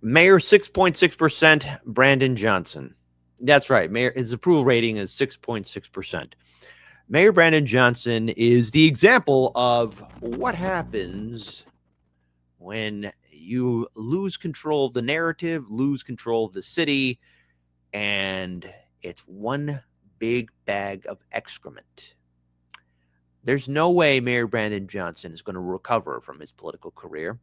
Mayor 6.6%, Brandon Johnson. That's right. Mayor, his approval rating is 6.6%. Mayor Brandon Johnson is the example of what happens when you lose control of the narrative, lose control of the city, and it's one big bag of excrement. There's no way Mayor Brandon Johnson is going to recover from his political career.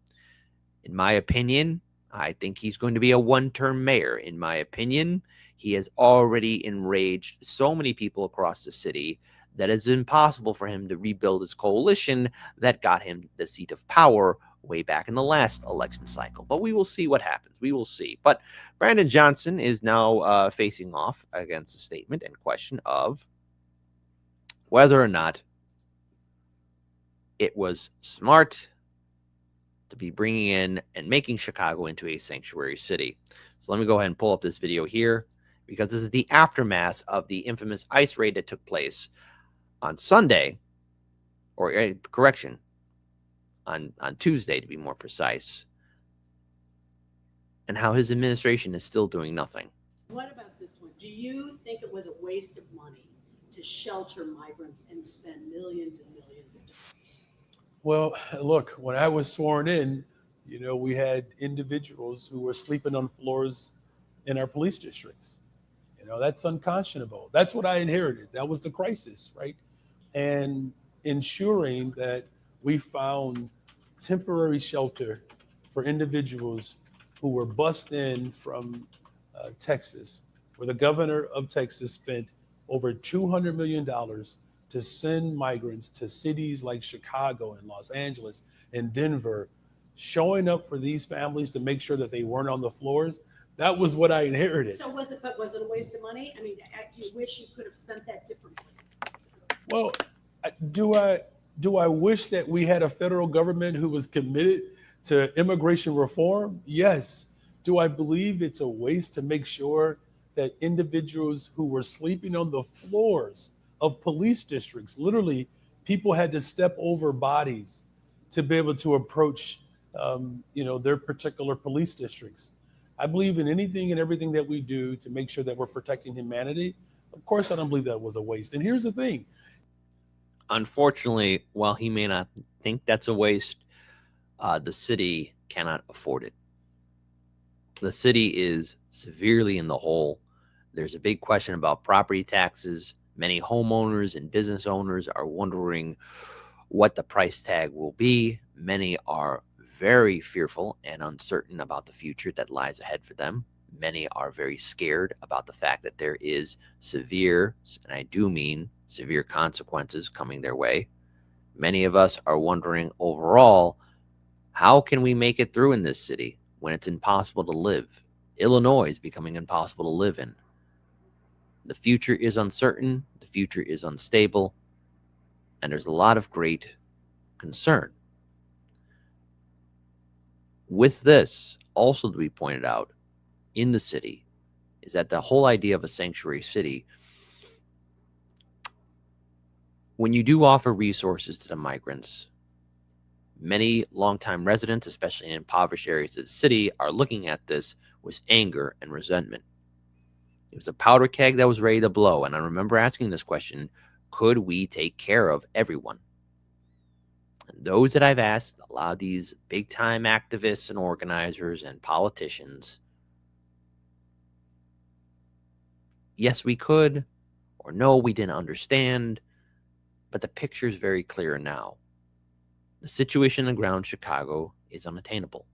In my opinion, I think he's going to be a one-term mayor. In my opinion, he has already enraged so many people across the city that it's impossible for him to rebuild his coalition that got him the seat of power way back in the last election cycle. But we will see what happens. We will see. But Brandon Johnson is now facing off against the statement and question of whether or not it was smart to be bringing in and making Chicago into a sanctuary city. So let me go ahead and pull up this video here, because this is the aftermath of the infamous ICE raid that took place on Sunday, or correction, on Tuesday to be more precise, and how his administration is still doing nothing. What about this one? Do you think it was a waste of money to shelter migrants and spend millions and millions of dollars? Well, look, when I was sworn in, we had individuals who were sleeping on floors in our police districts. That's unconscionable. That's what I inherited. That was the crisis, right? And ensuring that we found temporary shelter for individuals who were bussed in from Texas, where the governor of Texas spent over $200 million to send migrants to cities like Chicago and Los Angeles and Denver, showing up for these families to make sure that they weren't on the floors. That was what I inherited. So was it a waste of money? I mean, do you wish you could have spent that differently? Well, do I wish that we had a federal government who was committed to immigration reform? Yes. Do I believe it's a waste to make sure that individuals who were sleeping on the floors of police districts, literally people had to step over bodies to be able to approach their particular police districts? I believe in anything and everything that we do to make sure that we're protecting humanity. Of course, I don't believe that was a waste. And here's the thing. Unfortunately, while he may not think that's a waste, the city cannot afford it. The city is severely in the hole. There's a big question about property taxes. Many homeowners and business owners are wondering what the price tag will be. Many are very fearful and uncertain about the future that lies ahead for them. Many are very scared about the fact that there is severe, and I do mean severe, consequences coming their way. Many of us are wondering overall, how can we make it through in this city when it's impossible to live? Illinois is becoming impossible to live in. The future is uncertain, the future is unstable, and there's a lot of great concern. With this, also to be pointed out in the city, is that the whole idea of a sanctuary city, when you do offer resources to the migrants, many longtime residents, especially in impoverished areas of the city, are looking at this with anger and resentment. It was a powder keg that was ready to blow. And I remember asking this question, could we take care of everyone? And those that I've asked, a lot of these big-time activists and organizers and politicians, yes, we could, or no, we didn't understand. But the picture is very clear now. The situation on the ground in Chicago is unattainable.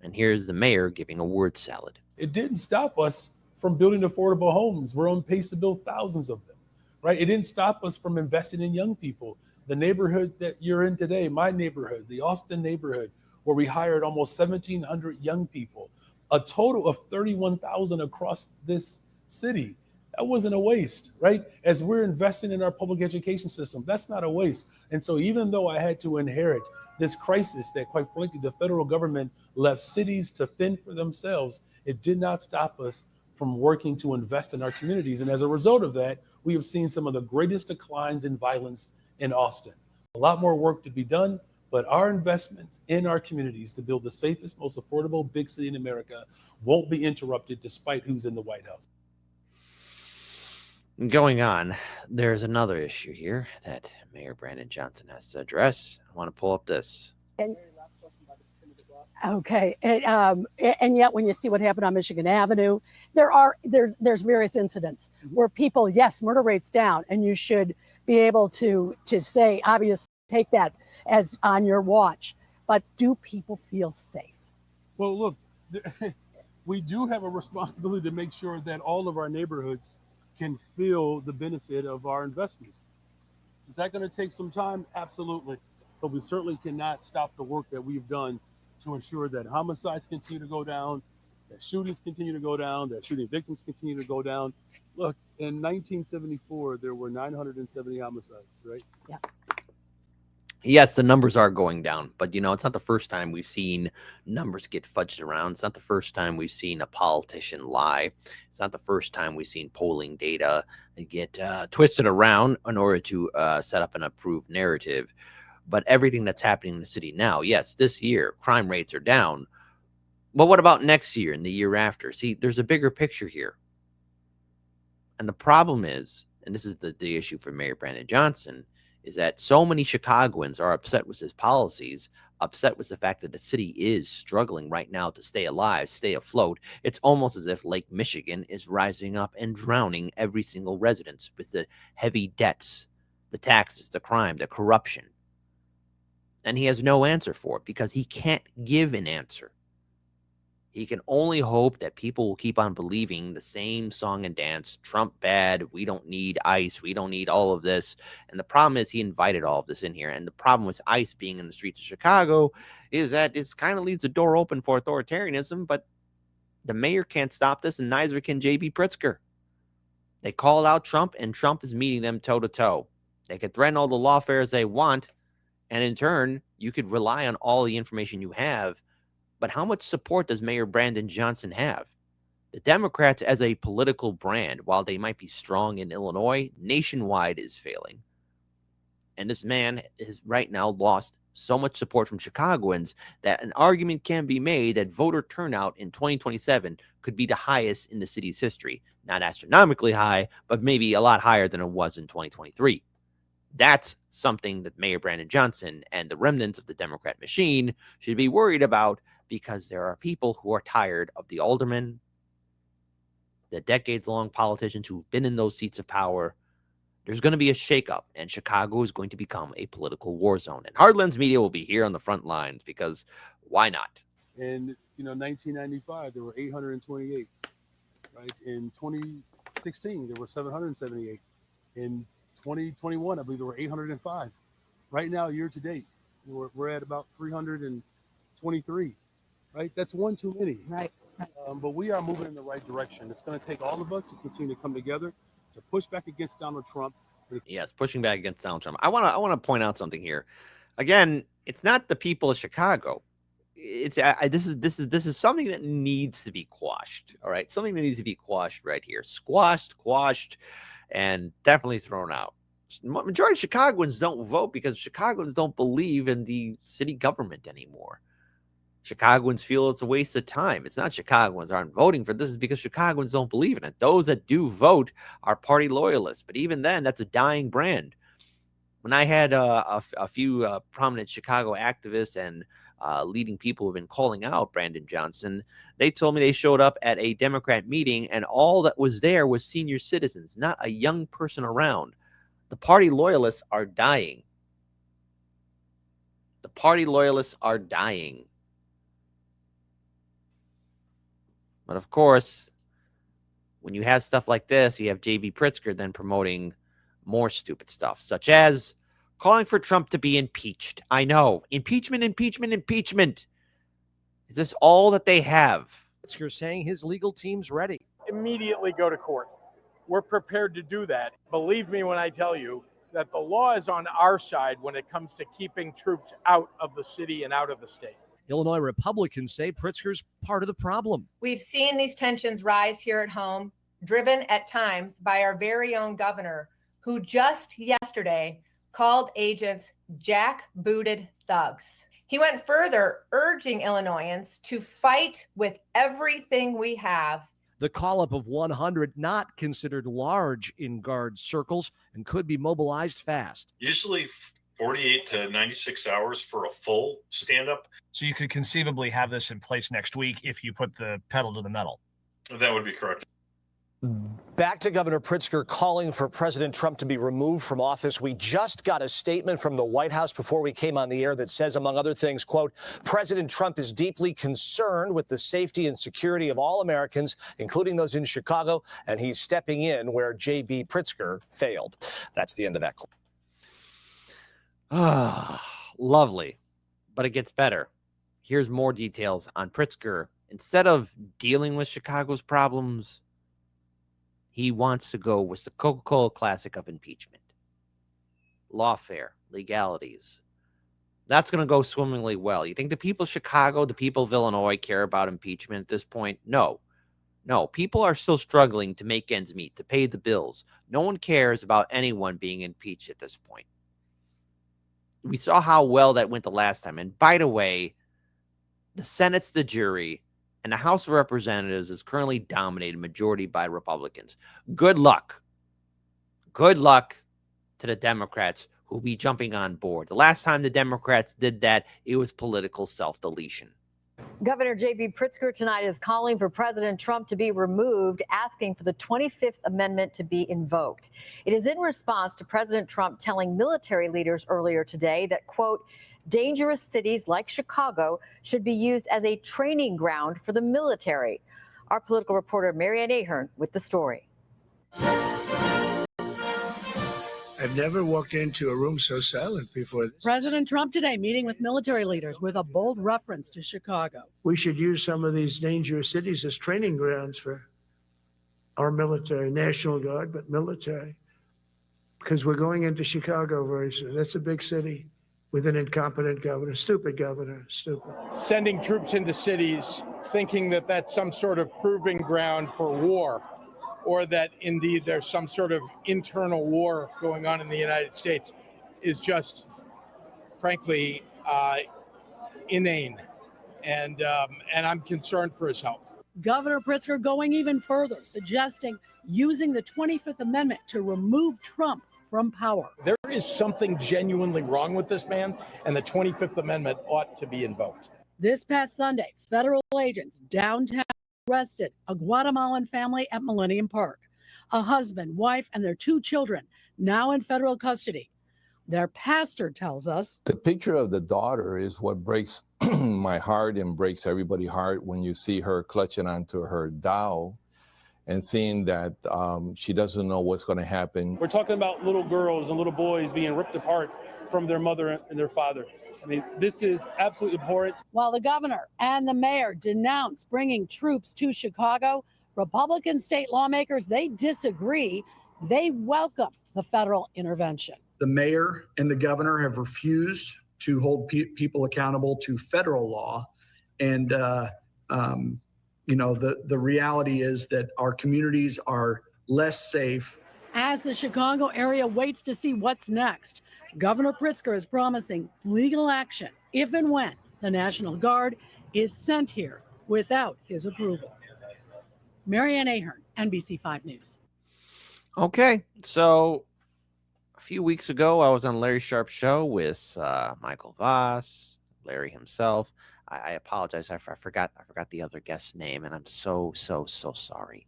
And here's the mayor giving a word salad. It didn't stop us from building affordable homes. We're on pace to build thousands of them, right? It didn't stop us from investing in young people. The neighborhood that you're in today, my neighborhood, the Austin neighborhood, where we hired almost 1,700 young people, a total of 31,000 across this city. That wasn't a waste, right? As we're investing in our public education system, that's not a waste. And so even though I had to inherit this crisis that, quite frankly, the federal government left cities to fend for themselves, it did not stop us from working to invest in our communities. And as a result of that, we have seen some of the greatest declines in violence in Austin. A lot more work to be done, But our investments in our communities to build the safest, most affordable big city in America won't be interrupted despite who's in the White House. Going on, there's another issue here that Mayor Brandon Johnson has to address. I want to pull up this. Okay, and yet when you see what happened on Michigan Avenue, there's various incidents where people, yes, murder rate's down, and you should be able to say, obviously, take that as on your watch. But do people feel safe? Well, look, we do have a responsibility to make sure that all of our neighborhoods can feel the benefit of our investments. Is that going to take some time? Absolutely. But we certainly cannot stop the work that we've done to ensure that homicides continue to go down, that shootings continue to go down, that shooting victims continue to go down. Look, in 1974, there were 970 homicides, right? Yeah. Yes, the numbers are going down, but it's not the first time we've seen numbers get fudged around. It's not the first time we've seen a politician lie. It's not the first time we've seen polling data get twisted around in order to set up an approved narrative. But everything that's happening in the city now, yes, this year, crime rates are down. But what about next year and the year after? See, there's a bigger picture here. And the problem is, and this is the issue for Mayor Brandon Johnson, is that so many Chicagoans are upset with his policies, upset with the fact that the city is struggling right now to stay alive, stay afloat. It's almost as if Lake Michigan is rising up and drowning every single resident with the heavy debts, the taxes, the crime, the corruption. And he has no answer for it because he can't give an answer. He can only hope that people will keep on believing the same song and dance. Trump bad. We don't need ICE. We don't need all of this. And the problem is he invited all of this in here. And the problem with ICE being in the streets of Chicago is that it kind of leaves the door open for authoritarianism. But the mayor can't stop this, and neither can J.B. Pritzker. They called out Trump, and Trump is meeting them toe-to-toe. They can threaten all the lawfares they want, and in turn, you could rely on all the information you have. But how much support does Mayor Brandon Johnson have? The Democrats as a political brand, while they might be strong in Illinois, nationwide is failing. And this man has right now lost so much support from Chicagoans that an argument can be made that voter turnout in 2027 could be the highest in the city's history. Not astronomically high, but maybe a lot higher than it was in 2023. That's something that Mayor Brandon Johnson and the remnants of the Democrat machine should be worried about, because there are people who are tired of the aldermen, the decades-long politicians who've been in those seats of power. There's going to be a shakeup, and Chicago is going to become a political war zone. And Hardlands Media will be here on the front lines, because why not? In 1995, there were 828. Right? In 2016, there were 778. In 2021, I believe there were 805. Right now, year to date, we're at about 323. Right? That's one too many. Right. But we are moving in the right direction. It's going to take all of us to continue to come together to push back against Donald Trump. Yes, pushing back against Donald Trump. I want to point out something here. Again, it's not the people of Chicago. It's this is something that needs to be quashed. All right, something that needs to be quashed right here. Quashed, and definitely thrown out. Majority of Chicagoans don't vote because Chicagoans don't believe in the city government anymore. Chicagoans feel it's a waste of time. It's not Chicagoans aren't voting for this. It's because Chicagoans don't believe in it. Those that do vote are party loyalists. But even then, that's a dying brand. When I had a few prominent Chicago activists and leading people who have been calling out Brandon Johnson, they told me they showed up at a Democrat meeting and all that was there was senior citizens, not a young person around. The party loyalists are dying. The party loyalists are dying. But of course, when you have stuff like this, you have J.B. Pritzker then promoting more stupid stuff, such as calling for Trump to be impeached. I know. Impeachment. Is this all that they have? Pritzker saying his legal team's ready. Immediately go to court. We're prepared to do that. Believe me when I tell you that the law is on our side when it comes to keeping troops out of the city and out of the state. Illinois Republicans say Pritzker's part of the problem. We've seen these tensions rise here at home, driven at times by our very own governor, who just yesterday called agents jackbooted thugs. He went further, urging Illinoisans to fight with everything we have. The call up of 100 not considered large in guard circles and could be mobilized fast. Usually 48 to 96 hours for a full stand-up. So you could conceivably have this in place next week if you put the pedal to the metal. That would be correct. Back to Governor Pritzker calling for President Trump to be removed from office. We just got a statement from the White House before we came on the air that says, among other things, quote, President Trump is deeply concerned with the safety and security of all Americans, including those in Chicago, and he's stepping in where J.B. Pritzker failed. That's the end of that. Lovely. But it gets better. Here's more details on Pritzker. Instead of dealing with Chicago's problems, he wants to go with the Coca-Cola classic of impeachment. Lawfare, legalities. That's going to go swimmingly well. You think the people of Chicago, the people of Illinois care about impeachment at this point? No. No, people are still struggling to make ends meet, to pay the bills. No one cares about anyone being impeached at this point. We saw how well that went the last time. And by the way, the Senate's the jury, and the House of Representatives is currently dominated majority by Republicans. Good luck. Good luck to the Democrats who will be jumping on board. The last time the Democrats did that, it was political self-deletion. Governor J.B. Pritzker tonight is calling for President Trump to be removed, asking for the 25th Amendment to be invoked. It is in response to President Trump telling military leaders earlier today that, quote, dangerous cities like Chicago should be used as a training ground for the military. Our political reporter, Marianne Ahern, with the story. I've never walked into a room so silent before this. President Trump today meeting with military leaders with a bold reference to Chicago. We should use some of these dangerous cities as training grounds for our military, National Guard, but military, because we're going into Chicago very soon. That's a big city with an incompetent governor, stupid, stupid. Sending troops into cities thinking that that's some sort of proving ground for war, or that indeed there's some sort of internal war going on in the United States is just, frankly, inane. And I'm concerned for his health. Governor Pritzker going even further, suggesting using the 25th Amendment to remove Trump from power. There is something genuinely wrong with this man, and the 25th Amendment ought to be invoked. This past Sunday, federal agents downtown arrested a Guatemalan family at Millennium Park. A husband, wife, and their 2 children now in federal custody. Their pastor tells us the picture of the daughter is what breaks my heart and breaks everybody's heart when you see her clutching onto her doll and seeing that she doesn't know what's going to happen. We're talking about little girls and little boys being ripped apart from their mother and their father. I mean, this is absolutely abhorrent. While the governor and the mayor denounce bringing troops to Chicago, Republican state lawmakers, they disagree. They welcome the federal intervention. The mayor and the governor have refused to hold people accountable to federal law. And, the reality is that our communities are less safe. As the Chicago area waits to see what's next, Governor Pritzker is promising legal action if and when the National Guard is sent here without his approval. Marianne Ahern, NBC 5 News. Okay, so a few weeks ago, I was on Larry Sharp's show with Michael Voss, Larry himself. I apologize. I forgot the other guest's name, and I'm so sorry.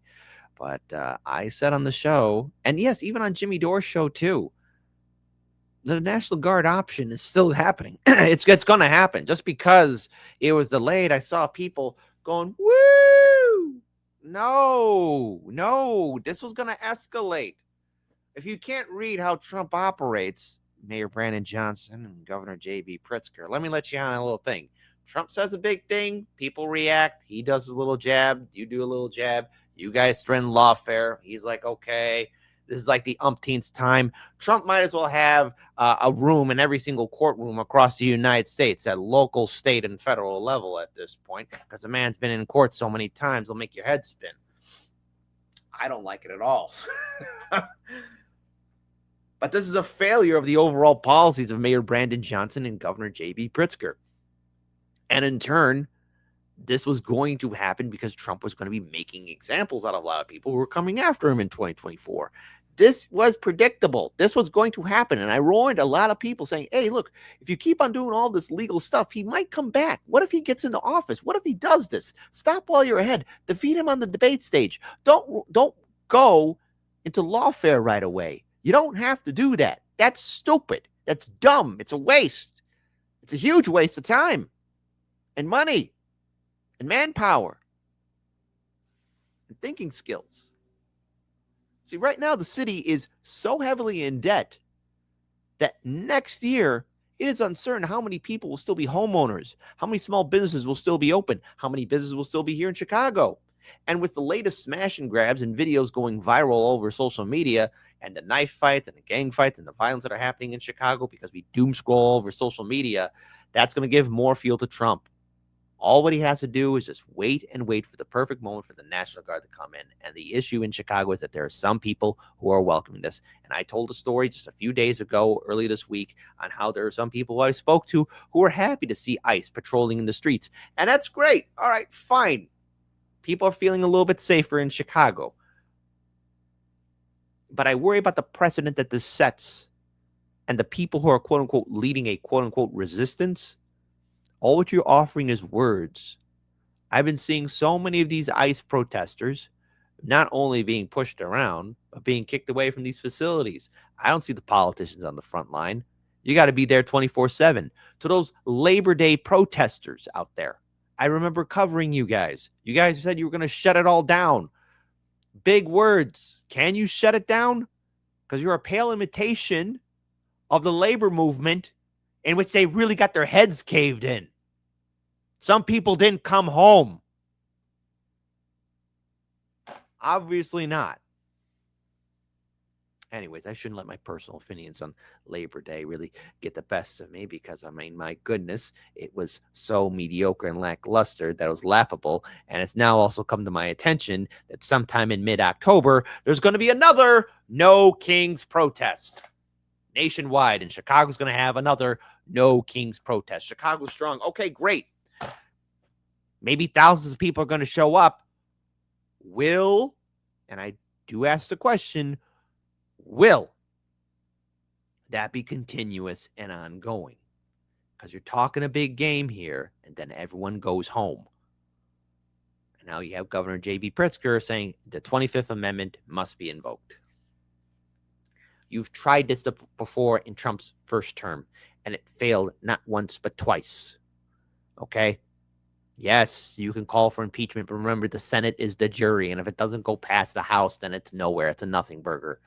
But I said on the show, and yes, even on Jimmy Dore's show too, the National Guard option is still happening. It's going to happen. Just because it was delayed, I saw people going, woo! No, this was going to escalate. If you can't read how Trump operates, Mayor Brandon Johnson and Governor J.B. Pritzker, let me let you on a little thing. Trump says a big thing, people react. He does a little jab, you do a little jab. You guys threaten lawfare. He's like, okay, this is like the umpteenth time. Trump might as well have a room in every single courtroom across the United States at local, state, and federal level at this point, because the man's been in court so many times, he'll make your head spin. I don't like it at all. But this is a failure of the overall policies of Mayor Brandon Johnson and Governor J.B. Pritzker. And in turn, this was going to happen because Trump was going to be making examples out of a lot of people who were coming after him in 2024. This was predictable. This was going to happen. And I warned a lot of people saying, hey, look, if you keep on doing all this legal stuff, he might come back. What if he gets into office? What if he does this? Stop while you're ahead. Defeat him on the debate stage. Don't go into lawfare right away. You don't have to do that. That's stupid. That's dumb. It's a waste. It's a huge waste of time and money and manpower and thinking skills. See, right now, the city is so heavily in debt that next year, it is uncertain how many people will still be homeowners, how many small businesses will still be open, how many businesses will still be here in Chicago. And with the latest smash and grabs and videos going viral over social media and the knife fights and the gang fights and the violence that are happening in Chicago because we doom scroll over social media, that's going to give more fuel to Trump. All what he has to do is just wait and wait for the perfect moment for the National Guard to come in. And the issue in Chicago is that there are some people who are welcoming this. And I told a story just a few days ago, early this week, on how there are some people who I spoke to who are happy to see ICE patrolling in the streets. And that's great. All right, fine. People are feeling a little bit safer in Chicago. But I worry about the precedent that this sets and the people who are, quote unquote, leading a, quote unquote, resistance. All what you're offering is words. I've been seeing so many of these ICE protesters not only being pushed around, but being kicked away from these facilities. I don't see the politicians on the front line. You got to be there 24/7. To those Labor Day protesters out there, I remember covering you guys. You guys said you were going to shut it all down. Big words. Can you shut it down? Because you're a pale imitation of the labor movement in which they really got their heads caved in. Some people didn't come home. Obviously not. Anyways, I shouldn't let my personal opinions on Labor Day really get the best of me because, I mean, my goodness, it was so mediocre and lackluster that it was laughable. And it's now also come to my attention that sometime in mid-October, there's going to be another No Kings protest nationwide. And Chicago's going to have another No Kings protest. Chicago's strong. Okay, great. Maybe thousands of people are going to show up. Will, and I do ask the question, will that be continuous and ongoing? Because you're talking a big game here, and then everyone goes home. And now you have Governor J.B. Pritzker saying the 25th Amendment must be invoked. You've tried this before in Trump's first term, and it failed not once but twice. Okay? Yes, you can call for impeachment, but remember, the Senate is the jury, and if it doesn't go past the House, then it's nowhere. It's a nothing burger.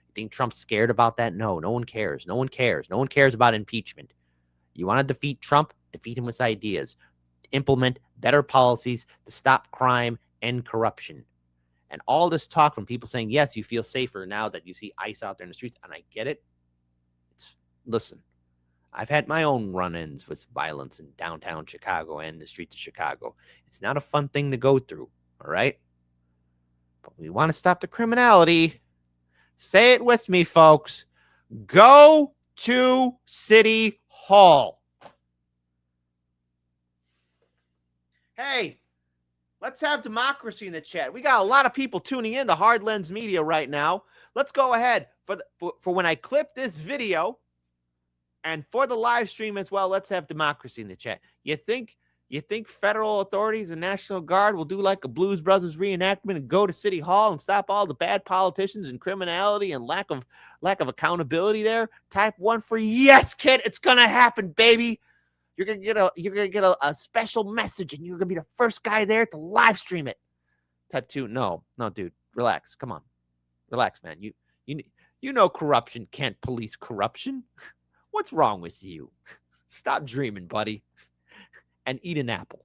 You think Trump's scared about that? No, no one cares. No one cares. No one cares about impeachment. You want to defeat Trump? Defeat him with ideas. Implement better policies to stop crime and corruption. And all this talk from people saying, yes, you feel safer now that you see ICE out there in the streets, and I get it. Listen, I've had my own run-ins with violence in downtown Chicago and the streets of Chicago. It's not a fun thing to go through, all right? But we want to stop the criminality. Say it with me, folks. Go to City Hall. Hey, let's have democracy in the chat. We got a lot of people tuning in to Hard Lens Media right now. Let's go ahead. For when I clip this video, and for the live stream as well, let's have democracy in the chat. You think federal authorities and National Guard will do like a Blues Brothers reenactment and go to City Hall and stop all the bad politicians and criminality and lack of accountability there? Type 1 for yes, kid. It's gonna happen, baby. You're gonna get a special message, and you're gonna be the first guy there to live stream it. Type 2, no, dude, relax. Come on, relax, man. You know corruption can't police corruption. What's wrong with you? Stop dreaming, buddy, and eat an apple.